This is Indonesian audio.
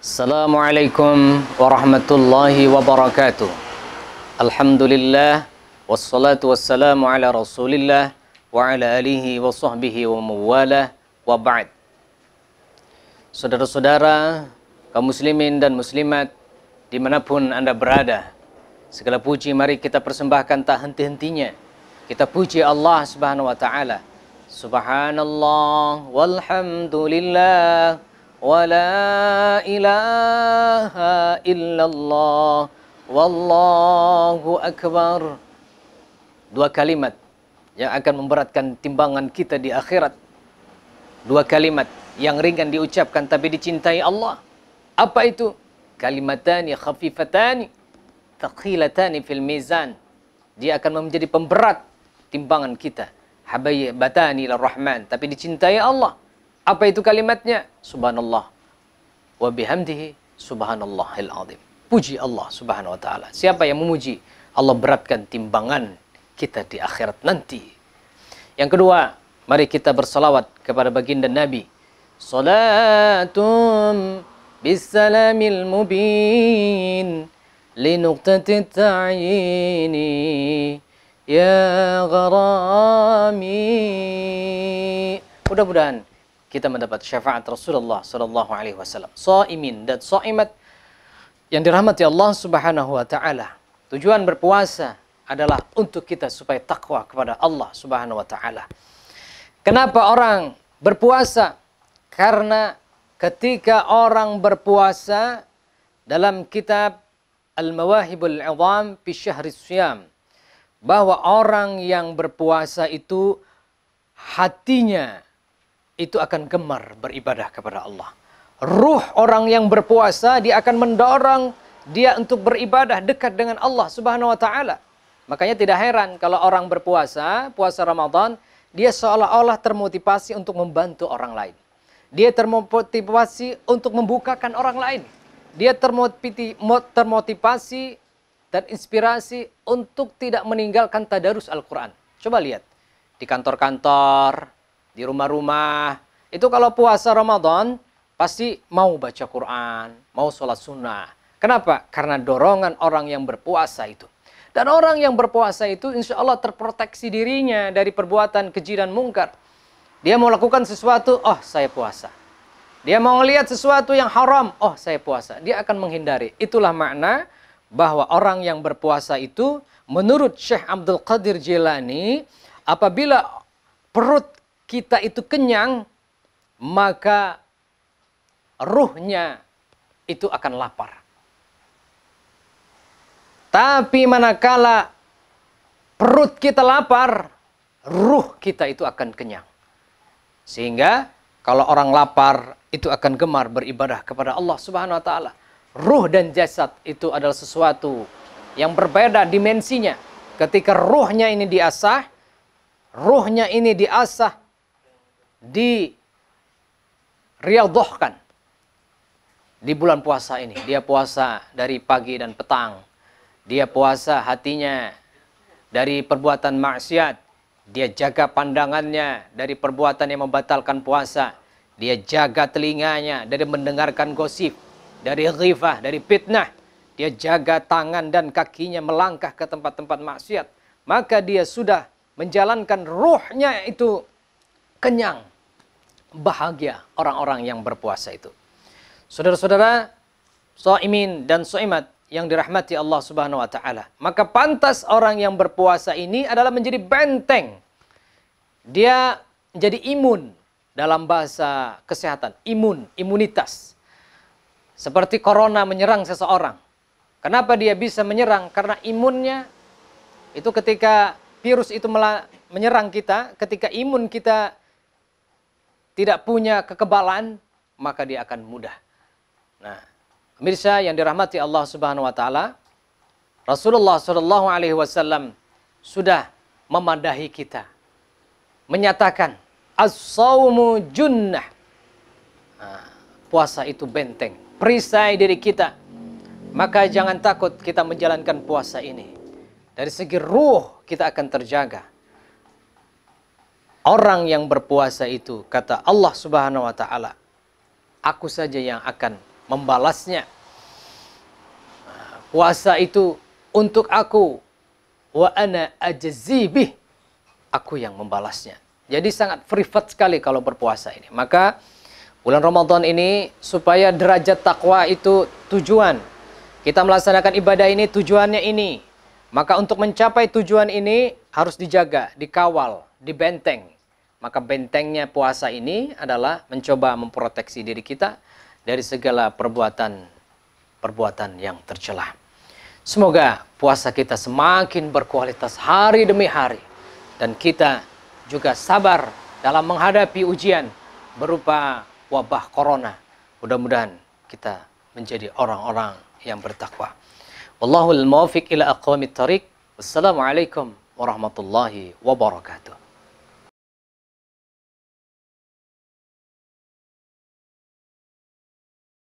Assalamualaikum warahmatullahi wabarakatuh. Alhamdulillah wassalatu wassalamu ala Rasulillah wa ala alihi wa sahbihi wa mawalah wa ba'd. Saudara-saudara, kaum muslimin dan muslimat dimanapun Anda berada, segala puji mari kita persembahkan tak henti-hentinya. Kita puji Allah Subhanahu wa taala. Subhanallah walhamdulillah wala ilaha illallah wallahu akbar. Dua kalimat yang akan memberatkan timbangan kita di akhirat. Dua kalimat yang ringan diucapkan tapi dicintai Allah. Apa itu? Kalimatani khafifatani thaqilatani fil mizan. Dia akan menjadi pemberat timbangan kita. Habaybatani lirrahman, tapi dicintai Allah. Apa itu kalimatnya? Subhanallah wa bihamdihi subhanallahil azim. Puji Allah Subhanahu wa taala. Siapa yang memuji, Allah beratkan timbangan kita di akhirat nanti. Yang kedua, mari kita bersalawat kepada baginda Nabi. Salatum bisalamil mubin linuqtatit ta'yini ya gharami. Mudah-mudahan kita mendapat syafaat Rasulullah sallallahu alaihi wasallam. Shaimin dan shaimat yang dirahmati Allah Subhanahu wa taala. Tujuan berpuasa adalah untuk kita supaya takwa kepada Allah Subhanahu wa taala. Kenapa orang berpuasa? Karena ketika orang berpuasa, dalam kitab Al-Mawahibul 'Idham fi Syahris Syiyam, bahwa orang yang berpuasa itu hatinya itu akan gemar beribadah kepada Allah. Ruh orang yang berpuasa, dia akan mendorong dia untuk beribadah dekat dengan Allah Subhanahu wa taala. Makanya tidak heran kalau orang berpuasa, puasa Ramadan, dia seolah-olah termotivasi untuk membantu orang lain. Dia termotivasi untuk membukakan orang lain. Dia termotivasi dan inspirasi untuk tidak meninggalkan tadarus Al-Quran. Coba lihat, di kantor-kantor, di rumah-rumah, itu kalau puasa Ramadan, pasti mau baca Quran, mau sholat sunnah. Kenapa? Karena dorongan orang yang berpuasa itu. Dan orang yang berpuasa itu insya Allah terproteksi dirinya dari perbuatan keji dan mungkar. Dia mau lakukan sesuatu, oh saya puasa. Dia mau melihat sesuatu yang haram, oh saya puasa. Dia akan menghindari. Itulah makna bahwa orang yang berpuasa itu, menurut Syekh Abdul Qadir Jilani, apabila perut kita itu kenyang, maka ruhnya itu akan lapar. Tapi manakala perut kita lapar, ruh kita itu akan kenyang. Sehingga kalau orang lapar itu akan gemar beribadah kepada Allah Subhanahu wa taala. Ruh dan jasad itu adalah sesuatu yang berbeda dimensinya. Ketika ruhnya ini diasah, diriyadhahkan di bulan puasa ini. Dia puasa dari pagi dan petang. Dia puasa hatinya dari perbuatan maksiat. Dia jaga pandangannya dari perbuatan yang membatalkan puasa. Dia jaga telinganya dari mendengarkan gosip, dari ghibah, dari fitnah. Dia jaga tangan dan kakinya melangkah ke tempat-tempat maksiat. Maka dia sudah menjalankan ruhnya itu kenyang. Bahagia orang-orang yang berpuasa itu. Saudara-saudara, shaimin dan shaimat yang dirahmati Allah Subhanahu wa taala. Maka pantas orang yang berpuasa ini adalah menjadi benteng. Dia menjadi imun dalam bahasa kesehatan. Imunitas. Seperti corona menyerang seseorang. Kenapa dia bisa menyerang? Karena imunnya itu ketika virus itu menyerang kita, ketika imun kita tidak punya kekebalan, maka dia akan mudah. Nah, pemirsa yang dirahmati Allah Subhanahu wa taala, Rasulullah sallallahu alaihi wasallam sudah memadahi kita. Menyatakan as-shaumu junnah. Nah, puasa itu benteng, perisai diri kita. Maka jangan takut kita menjalankan puasa ini. Dari segi ruh kita akan terjaga. Orang yang berpuasa itu, kata Allah Subhanahu wa taala, aku saja yang akan membalasnya. Puasa itu untuk aku, wa ana ajzi bih, aku yang membalasnya. Jadi sangat privat sekali kalau berpuasa ini. Maka bulan Ramadan ini supaya derajat takwa itu tujuan. Kita melaksanakan ibadah ini tujuannya ini. Maka untuk mencapai tujuan ini harus dijaga, dikawal, dibenteng. Maka bentengnya puasa ini adalah mencoba memproteksi diri kita dari segala perbuatan yang tercela. Semoga puasa kita semakin berkualitas hari demi hari. Dan kita juga sabar dalam menghadapi ujian berupa wabah corona. Mudah-mudahan kita menjadi orang-orang yang bertakwa. Wallahul muwaffiq ila aqwamit thariq. Wassalamualaikum warahmatullahi wabarakatuh.